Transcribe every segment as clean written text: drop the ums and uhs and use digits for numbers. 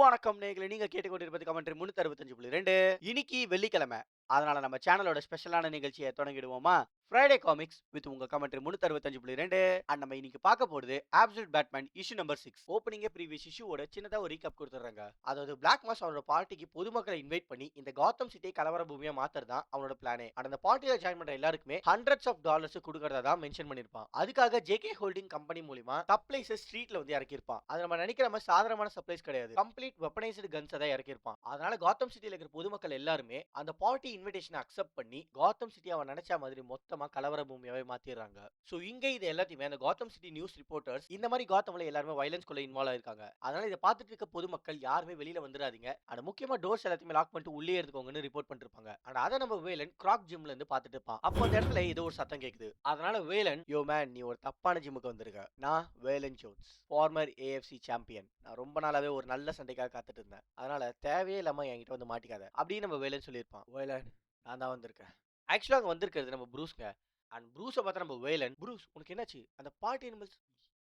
வணக்கம் நேயர்களே, நீங்க கேட்டுக்கொண்டிருப்பது கமெண்ட்ரி 365.2. இன்னைக்கு வெள்ளிக்கிழமை. அதனால நம்ம சேனலோட ஸ்பெஷலான நிகழ்ச்சியை தொடங்கிடுவோமா? ஃப்ரைடே காமிக்ஸ் வித் உங்க கமெண்ட்ரி 365.2. அண்ட் நம்ம இன்னைக்கு பார்க்க போறது அப்சல்யூட் பேட்மேன் இஷ்யூ நம்பர் 6. ஓப்பனிங்கே ப்ரீவியஸ் இஷ்யூவோட சின்னதா ஒரு ரீகேப் கொடுத்துறாங்க. அதாவது பிளாக் மாஸ் அவரோட பார்ட்டிக்கு பொதுமக்களை இன்வைட் பண்ணி இந்த காத்தம் சிட்டியை கலவர பூமியா மாத்துறதா அவனோட பிளானே. அந்த பார்ட்டியில ஜாயின் பண்ற எல்லாருக்குமே ஹண்ட்ரட்ஸ் ஆஃப் டாலர்ஸ் கொடுக்கறதா தான் மென்ஷன் பண்ணிருப்பான். அதுக்காக ஜேகே ஹோல்டிங் கம்பெனி மூலமா சப்ளைஸ் ஸ்ட்ரீட்ல வந்து இறக்கிருப்பான். அது நம்ம நினைக்கிற மாதிரி சாதாரணமான சப்ளைஸ் கிடையாது. கம்ப்ளீட் வெப்பனைஸ்டு கன்ஸ் தான் இறக்கிருப்பான். அதனால காத்தம் சிட்டில இருக்கிற பொதுமக்கள் எல்லாருமே அந்த பார்ட்டி இன்விடேஷனை அக்செப்ட் பண்ணி காத்தம் சிட்டி அவன் நினைச்ச மாதிரி மொத்தமா கலவர பூமியாவே மாத்திடுறாங்க. சோ இங்க இது எல்லாத்தையுமே அந்த காத்தம் சிட்டி நியூஸ் ரிப்போர்ட்டர்ஸ் இந்த மாதிரி காத்தம்ல எல்லாருமே வயலன்ஸ் குள்ள இன்வால்வ் ஆயிருக்காங்க. அதனால இதை பார்த்துட்டு இருக்க பொதுமக்கள் யாருமே வெளியில வந்துடாதீங்க. அந்த முக்கியமா டோர்ஸ் எல்லாத்தையுமே லாக் பண்ணிட்டு உள்ளே இருந்துக்கோங்கன்னு ரிப்போர்ட் பண்ணிருப்பாங்க. ஆனா அதை நம்ம வேலன் கிராக் ஜிம்ல இருந்து பார்த்துட்டு இருப்பான். அப்போ அந்த இடத்துல ஏதோ ஒரு சத்தம் கேக்குது. அதனால வேலன், யோ மேன், நீ ஒரு தப்பான ஜிம்முக்கு வந்திருக்க. நான் Velan Jones, former AFC champion. நான் ரொம்ப நாளாவே ஒரு நல்ல சண்டைக்காக காத்துட்டு இருந்தேன். அதனால தேவையே இல்லாம என்கிட்ட வந்து மாட்டிக்காத அப்படின்னு நம்ம வேலன் சொல்லியிருப்பான். வேலன், நான் தான் வந்திருக்கேன். ஆக்சுவலா அங்க வந்திருக்கிறது நம்ம ப்ரூஸ்ங்க. அண்ட் ப்ரூஸை பார்த்தா நம்ம வேலன், ப்ரூஸ் உனக்கு என்னாச்சு? அந்த பார்ட்டி அனிமல்ஸ்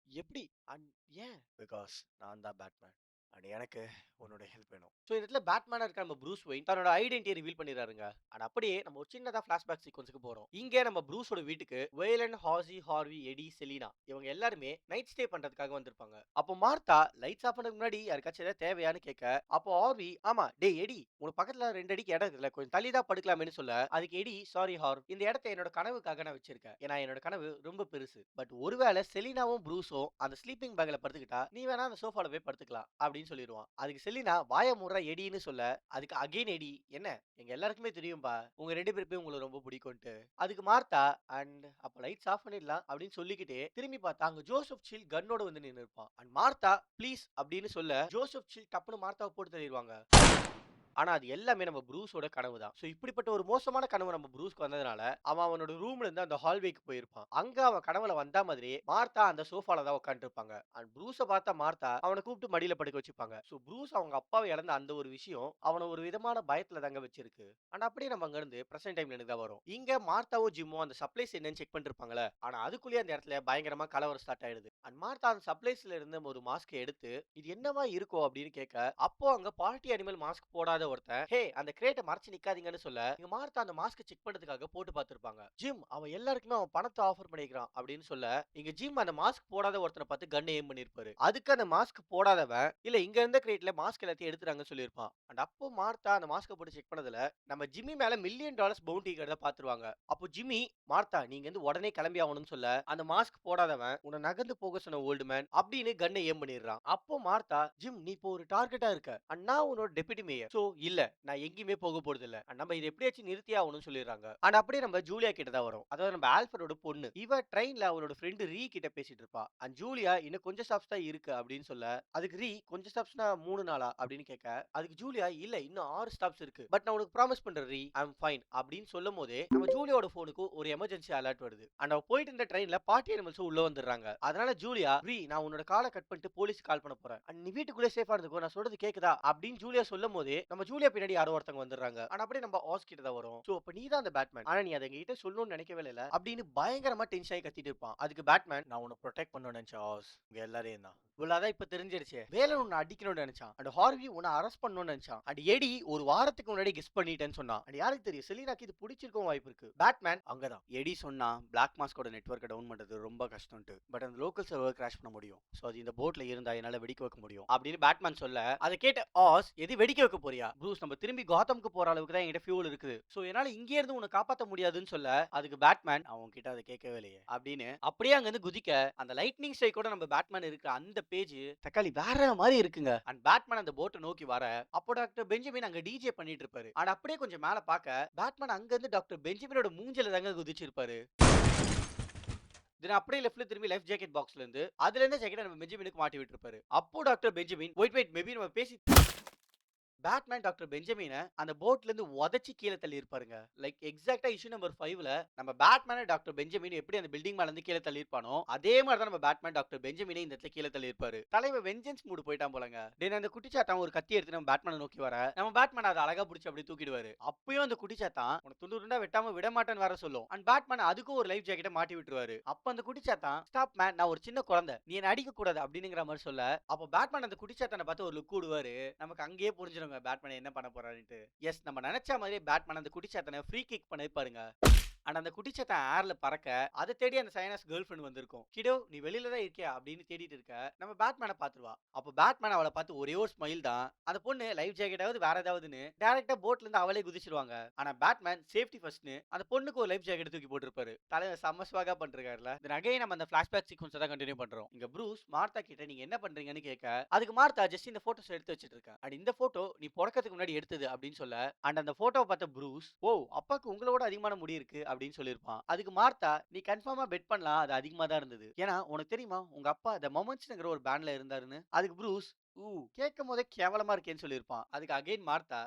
எப்படி அண்ட் ஏன்? பிகாஸ் நான் தான் பேட்மேன் அண்ட் எனக்கு உன்னோட ஹெல்ப் வேணும். ஸோ இந்த இடத்துல பேட்மேனா இருக்க நம்ம ப்ரூஸ் வெயின் தன்னோட ஐடென்டிட்டியை ரிவீல் பண்ணிடுறாருங்க. அண்ட் அப்படியே நம்ம ஒரு சின்னதா ஃபிளாஷ்பேக் சீக்வன்ஸுக்கு போறோம். இங்கே நம்ம ப்ரூஸோட வீட்டுக்கு வேலன், ஹாசி, ஹார்வி, எடி, செலினா இவங்க எல்லாருமே நைட் ஸ்டே பண்றதுக்காக வந்திருப்பாங்க. அப்போ மார்த்தா லைட்ஸ் ஆஃப் பண்ணதுக்கு முன்னாடி யாருக்காச்சும் ஏதாவது தேவையான்னு கேட்க, அப்போ ஹார்வி, ஆமா டே எடி, உனக்கு பக்கத்துல 2 அடிக்கு இடம் இருக்குல்ல, கொஞ்சம் தள்ளி தான் படுக்கலாமேன்னு சொல்ல, அதுக்கு எடி, சாரி ஹார், இந்த இடத்த என்னோட கனவுக்காக நான் வச்சிருக்கேன். ஏன்னா என்னோட கனவு ரொம்ப பெருசு. பட் ஒருவேளை செலினாவும் ப்ரூஸும் அந்த ஸ்லீப்பிங் பேக்ல படுத்துக்கிட்டா நீ வேணா அந்த சோஃபால போய் படுத்துக்கலாம் அப்படின்னு சொல்லிடுவான். அதுக்கு செலினா வாய மூடுற எடின்னு சொல்ல, அதுக்கு அகைன் எடி, என்ன எங்க எல்லாருக்குமே தெரியும்பா உங்க 2 பேருமே உங்களுக்கு ரொம்ப பிடிக்கும்ட்டு. அதுக்கு மார்த்தா, அண்ட் அப்ப லைட்ஸ் ஆஃப் பண்ணிடலாம் அப்படின்னு சொல்லிக்கிட்டே திரும்பி பார்த்தா அங்க ஜோசப் சில் கன்னோட வந்து நின்று இருப்பான். அண்ட் மார்த்தா ப்ளீஸ் அப்படின்னு சொல்ல ஜோசப் சில் டப்புன்னு மார்த்தாவை போட்டு தள்ளிடுவாங்க. ஆனா அது எல்லாமே நம்ம ப்ரூஸோட கனவு தான். சோ இப்படிப்பட்ட ஒரு மோசமான கனவு நம்ம ப்ரூஸ்க்கு வந்ததுனால அவன் அவனோட ரூம்ல இருந்து அந்த ஹால்வேக்கு போயிருப்பான். அங்க அவன் கனவுல வந்தா மாதிரி மார்த்தா அந்த சோஃபால தான் உட்கார்ந்து இருப்பாங்க. அண்ட் ப்ரூஸ பார்த்த மார்த்தா அவனை கூப்பிட்டு மடியில படுக்க வச்சுப்பாங்க. சோ ப்ரூஸ் அவங்க அப்பாவை இழந்த அந்த ஒரு விஷயம் அவனை ஒரு விதமான பயத்துல தங்க வச்சிருக்கு. ஆனா அப்படியே நம்ம அங்க இருந்து பிரசன்ட் டைம்ல தான் வரும். இங்க மார்த்தாவும் ஜிம்மும் அந்த சப்ளைஸ் என்னன்னு செக் பண்ணிட்டு இருப்பாங்கல்ல. ஆனா அதுக்குள்ளேயே அந்த இடத்துல பயங்கரமா கலவரம் ஸ்டார்ட் ஆயிடுது. அண்ட் மார்த்தா அந்த சப்ளைஸ்ல இருந்து ஒரு மாஸ்க் எடுத்து இது என்னவா இருக்கும் அப்படின்னு கேட்க, அப்போ அங்க பார்ட்டி அனிமல் மாஸ்க் போடாத ஒருத்தன், ஹே அந்த கிரேட்டை மறைச்சு நிக்காதீங்கன்னு சொல்ல, இங்க மார்த்தா அந்த மாஸ்க் செக் பண்றதுக்காக போட்டு பார்த்திருப்பாங்க. ஜிம் அவன் எல்லாருக்குமே அவன் பணத்தை ஆஃபர் பண்ணிக்கிறான் அப்படின்னு சொல்ல, இங்க ஜிம் அந்த மாஸ்க் போடாத ஒருத்தனை பார்த்து கன் எய்ம் பண்ணிருப்பாரு. அதுக்கு அந்த மாஸ்க் போடாதவன், இல்ல இங்க இருந்த கிரேட்ல மாஸ்க் எல்லாத்தையும் எடுத்துறாங்கன்னு சொல்லியிருப்பான். அண்ட் அப்போ மார்த்தா அந்த மாஸ்க போட்டு செக் பண்ணதுல நம்ம ஜிம்மி மேல $1,000,000 பவுண்டி இருக்கிறத பாத்துருவாங்க. அப்போ ஜிம்மி, மார்த்தா நீங்க வந்து உடனே கிளம்பி ஆகணும்னு சொல்ல, அந்த மாஸ்க் போடாதவன் உன்னை நகர்ந்து போக சொன்ன ஓல்டு மேன் அப்படின்னு கன்னை ஏம் பண்ணிடுறான். அப்போ மார்த்தா, ஜிம் நீ இப்போ ஒரு டார்கெட்டா இருக்க அண்ட் நான் உன்னோட டெபுட்டி மேயர், சோ இல்ல நான் எங்கேயுமே போக போறது இல்ல, நம்ம இதை எப்படியாச்சும் நிறுத்தியே ஆகணும்னு சொல்லிடுறாங்க. அண்ட் அப்படியே நம்ம ஜூலியா கிட்ட தான் வரும். அதாவது நம்ம ஆல்ஃபரோட பொண்ணு. இவ ட்ரெயின்ல அவளோட ஃப்ரெண்டு ரீ கிட்ட பேசிட்டு இருப்பா. அண்ட் ஜூலியா இன்னும் கொஞ்சம் ஸ்டாப்ஸ் தான் இருக்கு அப்படின்னு சொல்ல, அதுக்கு ரீ கொஞ்சம் ஸ்டாப்ஸ்னா 3 நாளா அப்படின்னு கேட்க, அதுக்கு ஜூலியா இல்ல இன்னும் 6 ஸ்டாப்ஸ் இருக்கு, பட் நான் உனக்கு ப்ராமிஸ் பண்றேன் ரீ, ஐ அம் ஃபைன் அப்படின்னு சொல்லும் போதே நம்ம ஜூலியோட போனுக்கு ஒரு எமர்ஜென்சி அலர்ட் வருது. அண்ட் அவ போயிட்டு இருந்த ட்ரெயின்ல பார்ட்டி அனிமல்ஸ் உள்ள வந்துடுறாங்க. அதனால ஜூலியா, ரீ நான் உன்னோட காலை கட் பண்ணிட்டு போலீஸ் கால் பண்ண போறேன் அண்ட் நீ வீட்டுக்குள்ளே சேஃபா இருந்துக்கோ, நான் சொல்றது கேக்குதா அப்படின்னு ஜூலியா சொல்லும் போதே நம்ம ஜூலியா பின்னாடி யாரோ ஒருத்தங்க வந்துடுறாங்க. ஆனா அப்படியே நம்ம ஆஸ் கிட்ட தான் வரும். சோ அப்ப நீ தான் அந்த பேட்மேன், ஆனா நீ அதை எங்ககிட்ட சொல்லணும்னு நினைக்கவே இல்ல அப்படின்னு பயங்கரமா டென்ஷன் ஆகி கத்திட்டு இருப்பான். அதுக்கு பேட்மேன், நான் உன்னை ப்ரொடெக்ட் பண்ணணும்னு நினைச்சேன் ஆஸ், இங்க எல்லாரையும் தான். இவ்வளவுதான் இப்ப தெரிஞ்சிருச்சு. வேலன் உன்னை அடிக்கணும்னு நினைச்சான் அண்ட் ஹார்வி உன்னை அரெஸ்ட் பண்ணணும்னு நினைச்சான் அண்ட் எடி ஒரு வாரத்துக்கு முன்னாடி கெஸ் பண்ணிட்டேன்னு சொன்னான். அண்ட் யாருக்கு தெரியும், செலினாக்கு இது பிடிச்சிருக்கும் வாய்ப்பு இருக்கு. பேட்மேன் அங்கதான் எடி சொன்னா பிளாக் மாஸ்கோட நெட்வொர்க்கை டவுன் பண்றது ரொம்ப கஷ்டம்ட்டு, பட் அந்த லோக்கல் சர்வர் கிராஷ் பண்ண முடியும், சோ அது இந்த போட்ல இருந்தா என்னால வெடிக்க வைக்க முடியும் அப்படின்னு பேட்மேன் சொல்ல, அதை கேட்ட ஆஸ், எது வெடிக்க வைக்க போறியா ப்ரூஸ், நம்ம திரும்பி காத்தம்க்கு போற அளவுக்கு தான் என்கிட்ட ஃபியூல் இருக்குது, சோ என்னால இங்கே இருந்து உன்னை காப்பாற்ற முடியாதுன்னு சொல்ல, அதுக்கு பேட்மேன் அவன் கிட்ட அதை கேட்கவே இல்லையே அப்படின்னு அப்படியே அங்க இருந்து குதிக்க, அந்த லைட்னிங் ஸ்ட்ரைக் கூட நம்ம பேட்மேன் இருக்கிற அந்த பேஜ் தக்காளி வேற மாதிரி இருக்குங்க. அண்ட் பேட்மேன் அந்த போட்டை நோக்கி வர, அப்போ டாக்டர் பெஞ்சமின் அங்க டிஜே பண்ணிட்டு இருப்பாரு. அண்ட் அப்படியே கொஞ்சம் மேல பாக்க பேட்மேன் அங்க இருந்து டாக்டர் பெஞ்சமினோட மூஞ்சில தாங்க குதிச்சிருப்பாரு. அப்படியே லெஃப்ட்ல திரும்பி லைஃப் ஜாக்கெட் பாக்ஸ்ல இருந்து அதுல இருந்த ஜாக்கெட்டை நம்ம பெஞ்சமினுக்கு மாட்டி விட்டுருப்பாரு. அப்போ doctor Benjamin, wait wait maybe நம்ம பேசி பேட்மேன் டாக்டர் பெஞ்சமின அந்த போட்ல இருந்து உதைச்சு கீழே தள்ளி இருப்பாருங்க. லைக் எக்ஸாக்ட்டா இஷ்யூ நம்பர் 5ல நம்ம பேட்மேன டாக்டர் பெஞ்சமின் எப்படி அந்த பில்டிங் மேல இருந்து கீழே தள்ளி இருப்பானோ, அதே மாதிரி தான் நம்ம பேட்மேன் டாக்டர் பெஞ்சமினை இந்த இடத்துல கீழே தள்ளி இருப்பாரு. தலைவன் வெஞ்சன்ஸ் மூடு போயிட்டான் போலங்க. தென் அந்த குட்டிச்சாத்தான் ஒரு கத்தி எடுத்து நம்ம பேட்மேனை நோக்கி வர, நம்ம பேட்மேன் அதை அழகா பிடிச்சி அப்படி தூக்கிடுவாரு. அப்பயும் அந்த குட்டிச்சாத்தான் உனக்கு துண்டு துண்டா வெட்டாம விட மாட்டேன்னு வேற சொல்லும். அண்ட் பேட்மேன் அதுக்கும் ஒரு லைஃப் ஜாக்கெட்டை மாட்டி விட்டுருவாரு. அப்ப அந்த குட்டிச்சாத்தான் ஸ்டாப் மேன், நான் ஒரு சின்ன குழந்தை, நீ என்ன அடிக்க கூடாது அப்படிங்கிற மாதிரி சொல்ல, அப்போ பேட்மேன் அந்த குட்டிச்சாத்தனை பார்த்து ஒரு லுக் விடுவாரு. நமக்கு அங்கேயே புரிஞ்சிருங்க பேட்மேன் என்ன பண்ண போறாருன்ட்டு. எஸ், நம்ம நினைச்ச மாதிரியே பேட்மேன் அந்த குட்டிச்சாத்தனை ஃப்ரீ கிக் பண்ணி பாருங்க. ஆனா அந்த குட்டிச்சாத்தான் ஏர்ல பறக்க, அதை தேடி அந்த சைனாஸ் கேர்ள் ஃப்ரெண்ட் வந்திருக்கும். கிடோ நீ வெளியில தான் இருக்கியா அப்படின்னு தேடிட்டு இருக்க, நம்ம பேட்மேனை பாத்துருவா. அப்போ பேட்மேன் அவளை பார்த்து ஒரே ஒரு ஸ்மைல் தான். அந்த பொண்ணு லைஃப் ஜாக்கெட்டாவது வேற ஏதாவதுன்னு டைரக்டா போட்ல இருந்து அவளே குதிச்சிருவாங்க. ஆனா பேட்மேன் சேஃப்டி ஃபர்ஸ்ட்னு அந்த பொண்ணுக்கு ஒரு லைஃப் ஜாக்கெட் தூக்கி போட்டுருப்பாரு. தலைவர் செம்ம ஸ்வாகா பண்றாருல. தென் அகைன் நம்ம அந்த ஃபிளாஷ்பேக் சீக்வன்ஸ் தான் கண்டினியூ பண்றோம். இங்க ப்ரூஸ் மார்த்தா கிட்ட நீங்க என்ன பண்றீங்கன்னு கேட்க, அதுக்கு மார்த்தா ஜஸ்ட் இந்த போட்டோஸ் எடுத்து வச்சிட்டு இருக்கேன், அண்ட் இந்த போட்டோ நீ பிறக்கிறதுக்கு முன்னாடி எடுத்தது அப்படின்னு சொல்ல, அண்ட் அந்த போட்டோவை பார்த்த ப்ரூஸ், ஓ அப்பாக்கு உங்களோட அதிகமான முடி இருக்கு அப்படின்னு சொல்லியிருப்பான். அதுக்கு மார்த்தா, நீ கன்ஃபார்மா பெட் பண்ணலாம், அது அதிகமா தான் இருந்தது, ஏன்னா உனக்கு தெரியுமா உங்க அப்பா த மொமெண்ட்ஸ்ங்கிற ஒரு பேண்ட்ல இருந்தாருன்னு. அதுக்கு ப்ரூஸ், கேட்கும் போதே கேவலமா இருக்கேன்னு சொல்லியிருப்பான். அதுக்கு அகைன் மார்த்தா,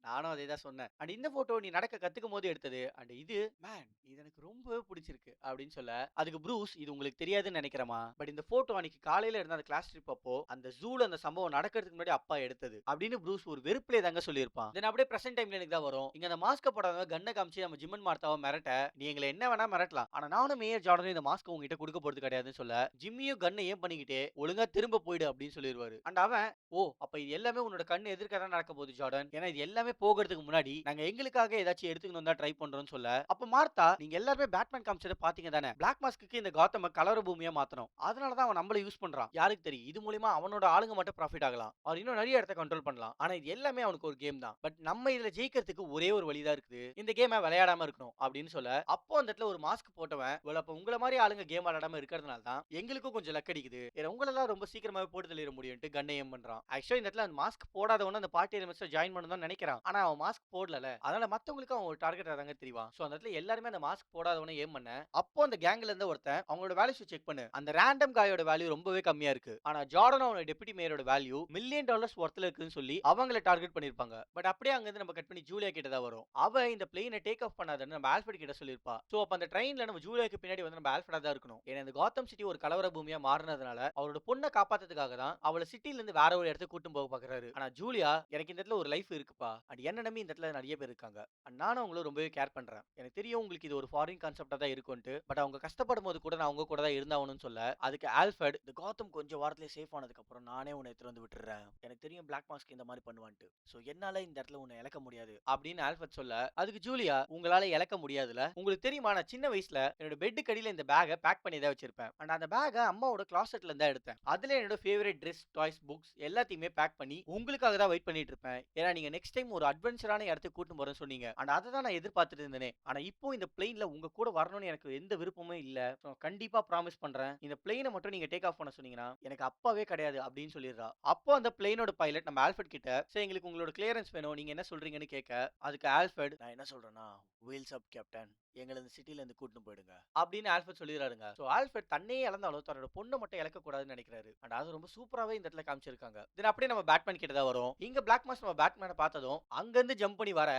நானும் அதே தான் சொன்னேன், அண்ட் இந்த போட்டோ நீ நடக்க கத்துக்கும் போது எடுத்தது, அண்ட் இது மேன் இது எனக்கு ரொம்பவே பிடிச்சிருக்கு அப்படின்னு சொல்ல, அதுக்கு ப்ரூஸ், இது உங்களுக்கு தெரியாதுன்னு நினைக்கிறமா, பட் இந்த போட்டோ அன்னைக்கு காலையில இருந்த அந்த கிளாஸ் ட்ரிப் அப்போ அந்த ஜூல அந்த சம்பவம் நடக்கிறதுக்கு முன்னாடி அப்பா எடுத்தது அப்படின்னு ப்ரூஸ் ஒரு வெறுப்பிலே தாங்க சொல்லியிருப்பான். தென் அப்படியே பிரசன்ட் டைம்ல எனக்கு தான் வரும். இங்க அந்த மாஸ்க போடாத கண்ணை காமிச்சு நம்ம ஜிம்மன் மார்த்தாவை மிரட்ட, நீ எங்களை என்ன வேணா மிரட்டலாம், ஆனா நானும் மேயர் ஜார்டனும் இந்த மாஸ்க் உங்ககிட்ட கொடுக்க போறது கிடையாதுன்னு சொல்ல, ஜிம்மியும் கண்ணை ஏன் பண்ணிக்கிட்டே ஒழுங்கா திரும்ப போயிடு அப்படின்னு சொல்லிடுவாரு. அண்ட் அவன், ஓ அப்ப இது எல்லாமே உன்னோட கண்ணு எதிர்க்க தான் நடக்க போகுது ஜார்டன், ஏன்னா இது எல்லாமே போகிறதுக்கு முன்னாடி நாங்க எங்களுக்காக ஏதாச்சும் எடுத்துக்கணும் தான் ட்ரை பண்றோம்னு சொல்ல, அப்ப மார்த்தா, நீங்க எல்லாருமே பேட்மேன் காமிச்சத பாத்தீங்க தானே, பிளாக் மாஸ்க்கு இந்த காத்தம கலர பூமியா மாத்தணும், அதனால தான் அவன் நம்மள யூஸ் பண்றான், யாருக்கு தெரியும் இது மூலமா அவனோட ஆளுங்க மட்டும் ப்ராஃபிட் ஆகலாம், அவர் இன்னும் நிறைய இடத்தை கண்ட்ரோல் பண்ணலாம், ஆனா இது எல்லாமே அவனுக்கு ஒரு கேம் தான், பட் நம்ம இதுல ஜெயிக்கிறதுக்கு ஒரே ஒரு வழி தான் இருக்குது, இந்த கேமை விளையாடாம இருக்கணும் அப்படின்னு சொல்ல, அப்போ அந்த இடத்துல ஒரு மாஸ்க் போட்டவன், அப்ப உங்கள மாதிரி ஆளுங்க கேம் விளையாடாம இருக்கிறதுனால தான் எங்களுக்கும் கொஞ்சம் லக் அடிக்குது, ஏன்னா உங்களெல்லாம் ரொம்ப சீக்கிரமாவே போட்டு தள்ளிட முடியும்ட்டு கண்ணை ஏம் பண்றான். ஆக்சுவலா இந்த இடத்துல அந்த மாஸ்க் போடாதவன அந்த பார்ட்டி எலிமெண்ட்ஸ்ல ஜாயின் பண்ணணும் தான் நினைக்கிறான், ஆனா அவன் மாஸ்க் போடல, அதனால மத்தவங்களுக்கு அவன் ஒரு டார்கெட்டா தாங்க தெரிவான். சோ அந்த இடத்துல எல்லாருமே அந்த மாஸ்க் போடாதவன ஏம் பண்ண, அப்போ அந்த கேங்ல இருந்த ஒருத்தன் அவங்களோட வேல்யூ செக் பண்ணு, அந்த ரேண்டம் காயோட வேல்யூ ரொம்பவே கம்மியா இருக்கு, ஆனா ஜார்டன் அவனோட டெப்யூட்டி மேயரோட வேல்யூ $1,000,000 ஒர்த்ல இருக்குன்னு சொல்லி அவங்கள டார்கெட் பண்ணிருப்பாங்க. பட் அப்படியே அங்க இருந்து நம்ம கட் பண்ணி ஜூலியா கிட்ட தான் வரும். அவ இந்த பிளேனை டேக் ஆஃப் பண்ணாதன்னு நம்ம ஆல்ஃபிரட் கிட்ட சொல்லிருப்பா. சோ அப்ப அந்த ட்ரெயின்ல நம்ம ஜூலியாக்கு பின்னாடி வந்து நம்ம ஆல்ஃபிரடா தான் இருக்கணும், ஏன்னா இந்த காத்தம் சிட்டி ஒரு கலவர பூமியா மாறினதுனால அவரோட பொண்ணை காப்பாத்துறதுக்காக தான் அவளை சிட்டில இருந்து வேற ஒரு இடத்துக்கு கூட்டு போக பாக்குறாரு. ஆனா ஜூலியா, எனக்கு இந்த இடத்துல ஒரு லைஃப் இருக்குப்பா, அண்ட் என்ன நம்பி இந்த இடத்துல நிறைய பேர் இருக்காங்க, அண்ட் நானும் அவங்கள ரொம்பவே கேர் பண்றேன், எனக்கு தெரியும் உங்களுக்கு இது ஒரு ஃபாரின் கான்செப்டா தான் இருக்கும்ட்டு, பட் அவங்க கஷ்டப்படும் போது கூட நான் அவங்க கூட தான் இருந்தாகணும்னு சொல்ல, அதுக்கு ஆல்ஃபிரட், இந்த காத்தம் கொஞ்சம் வாரத்திலே சேஃப் ஆனதுக்கு அப்புறம் நானே உன்னை எடுத்து வந்து விட்டுறேன், எனக்கு தெரியும் பிளாக் மாஸ்க் இந்த மாதிரி பண்ணுவான்ட்டு, சோ என்னால இந்த இடத்துல உன்னை இழக்க முடியாது அப்படின்னு ஆல்ஃபிரட் சொல்ல, அதுக்கு ஜூலியா, உங்களால இழக்க முடியாதுல, உங்களுக்கு தெரியுமா நான் சின்ன வயசுல என்னோட பெட் கடியில இந்த பேக்கை பேக் பண்ணி தான் வச்சிருப்பேன், அண்ட் அந்த பேக்கை அம்மாவோட கிளாசெட்ல இருந்தா எடுத்தேன், அதுல என்னோட ஃபேவரட் ட்ரெஸ், டாய்ஸ், புக்ஸ் எல்லாத்தையுமே பேக் பண்ணி உங்களுக்காக தான் வெயிட் பண்ணிட்டு இருப்பேன், ஏன்னா நீங்க நெக்ஸ்ட் டைம் ஒரு அட்வென்ச்சரான இடத்துக்கு கூட்டு போறேன்னு சொன்னீங்க, அண்ட் அதை தான் நான் எதிர்பார்த்துட்டு இருந்தேனே, ஆனா இப்போ இந்த பிளேன்ல உங்க கூட வரணும்னு எனக்கு எந்த விருப்பமும் இல்ல, கண்டிப்பா ப்ராமிஸ் பண்றேன் இந்த பிளேனை மட்டும் நீங்க டேக் ஆஃப் பண்ண சொன்னீங்கன்னா எனக்கு அப்பாவே கிடையாது அப்படின்னு சொல்லிடுறா. அப்போ அந்த பிளேனோட பைலட் நம்ம ஆல்ஃபிரட் கிட்ட, சரி எங்களுக்கு உங்களோட கிளியரன்ஸ் வேணும், நீங்க என்ன சொல்றீங்கன்னு கேட்க, அதுக்கு ஆல்ஃபிரட், நான் என்ன சொல்றேன்னா வீல்ஸ் அப் கேப்டன், எங்களை இந்த சிட்டில இருந்து கூட்டிட்டு போயிடுங்க அப்படின்னு ஆல்ஃபிரட் சொல்லிடுறாருங்க. சோ ஆல்ஃபிரட் தன்னையே இழந்தாலும் தன்னோட பொண்ணை மட்டும் இழக்க கூடாதுன்னு நினைக்கிறாரு, அண்ட் அது ரொம்ப சூப்பராவே இந்த இடத்துல காமிச்சிருக்காங்க. தென் அப்படியே நம்ம பேட்மேன் கிட்ட தான் வரும். இங்க பிளாக் மாஸ் நம்ம பேட்மேனை பார்த்ததும் அங்க இருந்து ஜம்ப் பண்ணி வர,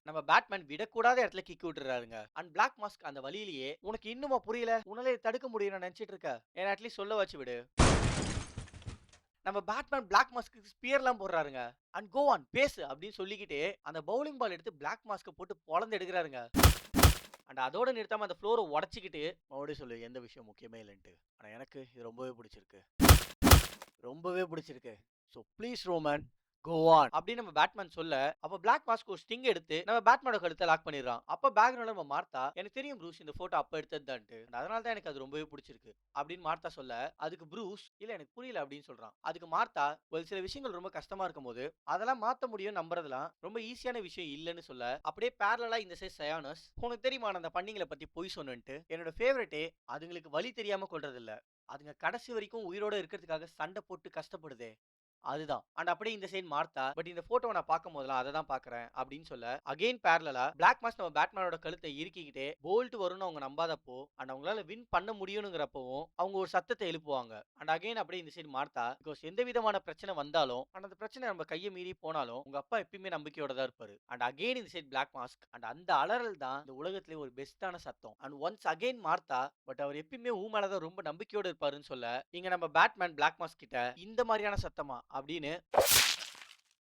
நம்ம பேட்மேன் விடக்கூடாத இடத்துல கிக் விட்டுறாருங்க, அண்ட் பிளாக் மாஸ்க் அந்த வழியிலேயே, உனக்கு இன்னுமா புரியல, உன்னால தடுக்க முடியும் நினைச்சிட்டு இருக்க, ஏன்னா அட்லீஸ்ட் சொல்ல வச்சு விடு, நம்ம பேட்மேன் பிளாக் மாஸ்க்கு ஸ்பியர்லாம் போடுறாருங்க, அண்ட் கோ ஆன் பேசு அப்படின்னு சொல்லிக்கிட்டே அந்த பவுலிங் பால் எடுத்து பிளாக் மாஸ்க் போட்டு பொளந்து எடுக்கிறாருங்க, அண்ட் அதோட நிறுத்தாம அந்த ஃப்ளோரை உடச்சிக்கிட்டு மறுபடியும் சொல்லு எந்த விஷயம் முக்கியமே இல்லைன்ட்டு, ஆனா எனக்கு இது ரொம்பவே பிடிச்சிருக்கு, ரொம்பவே பிடிச்சிருக்கு, so please Roman go on அப்படின்னு நம்ம பேட்மேன் சொல்ல, அப்ப பிளாக் மாஸ்க் ஒரு ஸ்டிங் எடுத்து நம்ம பேட்மேனோட கழுத்தை லாக் பண்ணிடுறான். அப்ப பேக்ரவுண்ட்ல நம்ம மார்த்தா, எனக்கு தெரியும் ப்ரூஸ் இந்த போட்டோ அப்ப எடுத்ததுதான்ட்டு, அதனால தான் எனக்கு அது ரொம்பவே பிடிச்சிருக்கு அப்படின்னு மார்த்தா சொல்ல, அதுக்கு ப்ரூஸ், இல்ல எனக்கு புரியல அப்படின்னு சொல்றான். அதுக்கு மார்த்தா, ஒரு சில விஷயங்கள் ரொம்ப கஷ்டமா இருக்கும்போது அதெல்லாம் மாத்த முடியும் நம்புறதுலாம் ரொம்ப ஈஸியான விஷயம் இல்லைன்னு சொல்ல, அப்படியே பேரலா இந்த சைஸ் சயானஸ், உனக்கு தெரியுமா நான் அந்த பண்ணிங்களை பத்தி பொய் சொன்னேன்ட்டு, என்னோட ஃபேவரட்டே அதுங்களுக்கு வழி தெரியாம கொள்றது இல்ல, அதுங்க கடைசி வரைக்கும் உயிரோட இருக்கிறதுக்காக சண்டை போட்டு கஷ்டப்படுதே அதுதான். அண்ட் அப்படியே இந்த சைடு மார்த்தா, பட் இந்த போட்டோவ நான் பார்க்கும்போதெல்லாம் அத தான் பார்க்கிறேன் அப்படின்னு சொல்ல, அகைன் பேரலலா பிளாக் மாஸ்க் நம்ம பேட்மேனோட கழுத்த இறுக்கிக்கிட்டே போல்ட் வரும்னு அவங்க நம்பாதப்போ, அண்ட் அவங்களால வின் பண்ண முடியும்ங்கிறப்பவும் அவங்க ஒரு சத்தத்த எழுப்புவாங்க. அண்ட் அகைன் அப்படியே இந்த சைடு மார்த்தா, பிகாஸ் எந்த விதமான பிரச்சனை வந்தாலும், அண்ட் அந்த பிரச்சனை நம்ம கைய மீறி போனாலும், உங்க அப்பா எப்பயுமே நம்பிக்கையோட தான் இருப்பாரு. அண்ட் அகைன் இந்த சைடு பிளாக் மாஸ்க், அண்ட் அந்த அலறல் தான் இந்த உலகத்திலேயே ஒரு பெஸ்ட்டான சத்தம். And once again Martha, but அவர் எப்பயுமே மேல தான் ரொம்ப நம்பிக்கையோட இருப்பாருன்னு சொல்ல, இங்க நம்ம பேட்மேன் பிளாக் மாஸ்க் கிட்ட இந்த மாதிரியான சத்தமா அப்படின்னு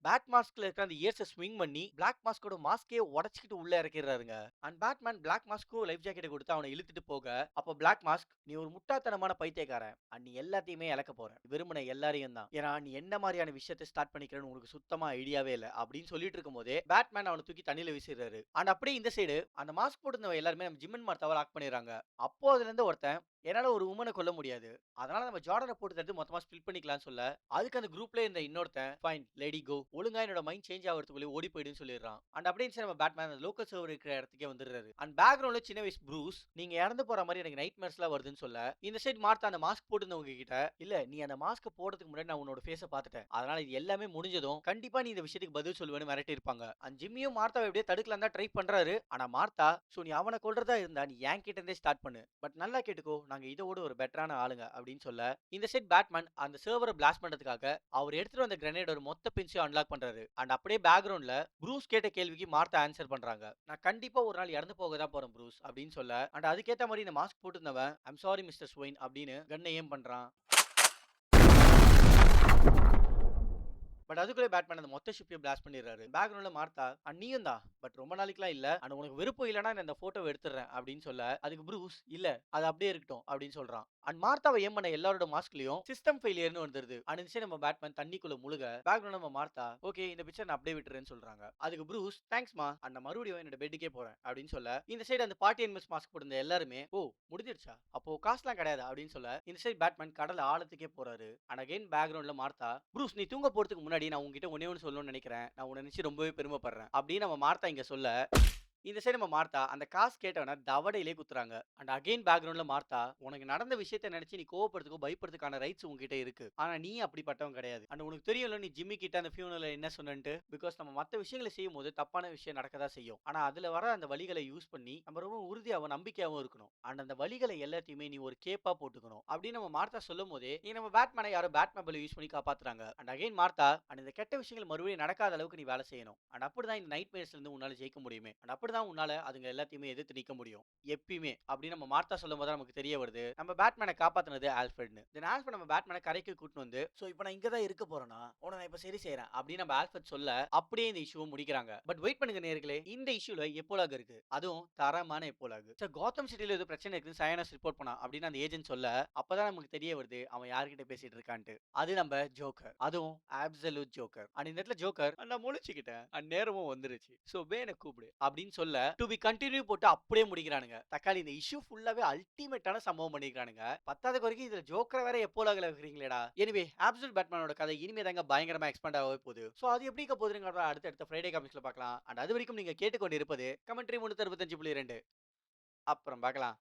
பேட் மாஸ்க்ல இருக்கிற அந்த இயர்ஸ ஸ்விங் பண்ணி பிளாக் மாஸ்கோட மாஸ்கே உடைச்சுக்கிட்டு உள்ள இறக்கிடுறாருங்க. அண்ட் பேட்மேன் பிளாக் மாஸ்க்கு லைஃப் ஜாக்கெட் கொடுத்து அவனை இழுத்துட்டு போக, அப்போ பிளாக் மாஸ்க், நீ ஒரு முட்டாள்தனமான பைத்தியக்காரன், அண்ட் நீ எல்லாத்தையுமே இழக்க போற, விரும்பின எல்லாரையும் தான், ஏன்னா நீ என்ன மாதிரியான விஷயத்தை ஸ்டார்ட் பண்ணிக்கிறேன்னு உனக்கு சுத்தமா ஐடியாவே இல்லை அப்படின்னு சொல்லிட்டு இருக்கும் போதே பேட்மேன் அவனை தூக்கி தண்ணியில வீசிடுறாரு. அண்ட் அப்படியே இந்த சைடு அந்த மாஸ்க் போட்டு எல்லாருமே நம்ம ஜிம்மன் மார்த்தாவை லாக் பண்ணிடுறாங்க. அப்போ அதுல இருந்து ஒருத்தன், என்னால ஒரு உமனை கொல்ல முடியாது, அதனால நம்ம ஜார்டனை போட்டு தட்டு மொத்தமா ஸ்பில் பண்ணிக்கலாம்னு சொல்ல, அதுக்கு அந்த குரூப்ல இருந்த இன்னொருத்தன், ஃபைன் லேடி கோ, ஒழுங்கா என்னோட மைண்ட் சேஞ்ச் ஆகிறதுக்குள்ளே ஓடி போயிடுன்னு சொல்லிடுறான். அண்ட் அப்படியே நம்ம பேட்மேன் அந்த லோக்கல் சர்வர் இருக்கிற இடத்துக்கே வந்துடுறாரு. அண்ட் பேக்ரவுண்ட்ல சின்ன வயசு ப்ரூஸ், நீங்க இறந்து போற மாதிரி எனக்கு நைட் மேர்ஸ்லாம் வருதுன்னு சொல்ல, இந்த சைடு மார்த்தா அந்த மாஸ்க் போட்டுருந்தவங்க கிட்ட, இல்ல நீ அந்த மாஸ்க் போடுறதுக்கு முன்னாடி நான் உன்னோட ஃபேஸை பார்த்துட்டேன், அதனால இது எல்லாமே முடிஞ்சதும் கண்டிப்பா நீ இந்த விஷயத்துக்கு பதில் சொல்லுவேன்னு மிரட்டி இருப்பாங்க. அண்ட் ஜிம்மியும் மார்த்தாவை எப்படியே தடுக்கலாம் தான் ட்ரை பண்றாரு. ஆனா மார்த்தா, சோ நீ அவனை கொல்றதா இருந்தா நீ என் கிட்ட இருந்தே ஸ்டார்ட் பண்ணு, பட் நல்லா கேட்டுக்கோ, நாங்க இதோட ஒரு பெட்டரான ஆளுங்க அப்படின்னு சொல்ல, இந்த செட் பேட்மேன் அந்த சர்வரை பிளாஸ்ட் பண்றதுக்காக அவர் எடுத்துட்டு வந்த கிரனேட் ஒரு மொத்த பின்ஸையும் அன்லாக் பண்றாரு. அண்ட் அப்படியே பேக்ரவுண்ட்ல ப்ரூஸ் கேட்ட கேள்விக்கு மார்த்தா ஆன்சர் பண்றாங்க. நான் கண்டிப்பா ஒரு நாள் இறந்து போக தான் போறேன் ப்ரூஸ் அப்படின்னு சொல்ல, அண்ட் அதுக்கேத்த மாதிரி இந்த மாஸ்க் போட்டுருந்தவன், ஐம் சாரி மிஸ்டர் ஸ்வைன் அப்படின்னு கன்னை ஏம் பண்றான். பட் அதுக்குள்ளே பேட்மேன் அந்த மொத்த ஷிப்பையும் பிளாஸ்ட் பண்ணிடுறாரு. பேக்ரவுண்ட்ல மார்த்தா, நீயும் தான், பட் ரொம்ப நாளைக்குலாம் இல்ல, அண்ட் உனக்கு விருப்பம் இல்லைன்னா நான் இந்த போட்டோவை எடுத்துறேன் அப்படின்னு சொல்ல, அதுக்கு ப்ரூஸ், இல்ல அது அப்படியே இருக்கட்டும் அப்படின்னு சொல்றான். அண்ட் மார்த்தாவை ஏம் பண்ண எல்லாரோட மாஸ்க்லயும் சிஸ்டம் ஃபெயிலியர்னு வந்துருது. அண்ட் இந்த சைடு நம்ம பேட்மேன் தண்ணிக்குள்ள முழுக, பேக்ரவுண்ட்ல நம்ம மார்த்தா, ஓகே இந்த பிக்சர் நான் அப்படியே விட்டுறேன்னு சொல்றாங்க. அதுக்கு ப்ரூஸ், தேங்க்ஸ் மா, அண்ட் நான் மறுபடியும் என்னோட பெட்டுக்கே போறேன் அப்படின்னு சொல்ல, இந்த சைடு அந்த பார்ட்டி அனிமல்ஸ் மாஸ்க் போட்டிருந்த எல்லாருமே, ஓ முடிஞ்சிருச்சா, அப்போ காசுலாம் கிடையாது அப்படின்னு சொல்ல, இந்த சைடு பேட்மேன் கடல் ஆழத்துக்கே போறாரு. அண்ட் அகைன் பேக்ரவுண்ட்ல மார்த்தா, ப்ரூஸ் நீ தூங்க போறதுக்கு முன்னாடி நான் உங்ககிட்ட ஒன்னே ஒன்று சொல்லணும்னு நினைக்கிறேன், நான் உன்னை நினைச்சு ரொம்பவே பெருமைப்படுறேன் அப்படின்னு நம்ம மார்த்தா இங்க சொல்ல, இந்த சைடு நம்ம மார்த்தா அந்த காசு கேட்டவன தவடையிலே குத்துறாங்க. அண்ட் அகைன் பேக்ரவுண்ட்ல மார்த்தா, உனக்கு நடந்த விஷயத்தை நினைச்சு நீ கோவப்படுறதுக்கோ பயப்படுறதுக்கான ரைட்ஸ் உங்ககிட்ட இருக்கு, ஆனா நீ அப்படிப்பட்டவன் கிடையாது. அண்ட் உனக்கு தெரியும்ல நீ ஜிம்மி கிட்ட அந்த ஃபியூனல்ல என்ன சொன்னன்ட்டு, பிகாஸ் நம்ம மத்த விஷயங்களை செய்யும் போது தப்பான விஷயம் நடக்கதா செய்யும், ஆனா அதுல வர அந்த வழிகளை யூஸ் பண்ணி நம்ம ரொம்ப உறுதியாகவும் நம்பிக்கையாகவும் இருக்கணும், அண்ட் அந்த வழிகளை எல்லாத்தையுமே நீ ஒரு கேப்பா போட்டுக்கணும் அப்படின்னு நம்ம மார்த்தா சொல்லும் போதே நீ நம்ம பேட்மேனை யாரோ பேட்மேபிள் யூஸ் பண்ணி காப்பாத்துறாங்க. அண்ட் அகைன் மார்த்தா, அண்ட் இந்த கெட்ட விஷயங்கள் மறுபடியும் நடக்காத அளவுக்கு நீ வேலை செய்யணும், அண்ட் அப்படிதான் இந்த நைட் மேர்ஸ்ல இருந்து உன்னால ஜெயிக்க முடியுமே, அண்ட் அப்படிதான் உன்னால அதுங்க எல்லாத்தையுமே எதிர்த்து நிக்க முடியும் எப்பயுமே அப்படின்னு நம்ம மார்த்தா சொல்லும் போது நமக்கு தெரிய வருது நம்ம பேட்மேனை காப்பாத்துனது ஆல்ஃபிரட்னு. தென் ஆல்ஃபிரட் நம்ம பேட்மேனை கரைக்கு கூட்டிட்டு வந்து, சோ இப்போ நான் இங்க தான் இருக்க போறேனா, உன்னை நான் இப்போ சரி செய்றேன் அப்படின்னு நம்ம ஆல்ஃபிரட் சொல்ல, அப்படியே இந்த இஷ்யூவை முடிக்கிறாங்க. பட் வெயிட் பண்ணுங்க நேயர்களே, இந்த இஷ்யூல எப்போலாக் இருக்கு, அதுவும் தரமான எப்போலாக். சார் காத்தம் சிட்டில ஏதோ பிரச்சனை இருக்குன்னு சயானஸ் ரிப்போர்ட் பண்ணா அப்படின்னு அந்த ஏஜென்ட் சொல்ல, அப்பதான் நமக்கு தெரிய வருது அவன் யார்கிட்ட பேசிட்டு இருக்கான்ட்டு, அது நம்ம ஜோக்கர், அதுவும் அப்சல்யூட் ஜோக்கர். அண்ட் இந்த இடத்துல ஜோக்கர், நான் முழிச்சுக்கிட்டேன், நேரமும் வந்துருச்சு, சோ வேனை கூப்பிடு அப்படின்னு சொல்ல, டு பி கண்டினியூ போட்டு அப்படியே முடிக்கிறானுங்க. தக்காளி இந்த இஷ்யூ ஃபுல்லாவே அல்டிமேட்டான சம்பவம் பண்ணிக்கிறானுங்க. பத்தாவது வரைக்கும் இதுல ஜோக்கரை வேற எப்போலாக்ல வைக்கிறீங்களேடா. எனிவே அப்சல்யூட் பேட்மேனோட கதை இனிமே தாங்க பயங்கரமா எக்ஸ்பேண்ட் ஆகவே போகுது. சோ அது எப்படி போகுதுங்கிறத அடுத்த ஃப்ரைடே காமிக்ஸ்ல பார்க்கலாம். அண்ட் அது வரைக்கும் நீங்க கேட்டுக்கொண்டு இருப்பது கமெண்ட்ரி 365.2. அப்புறம் பார்க்கலாம்.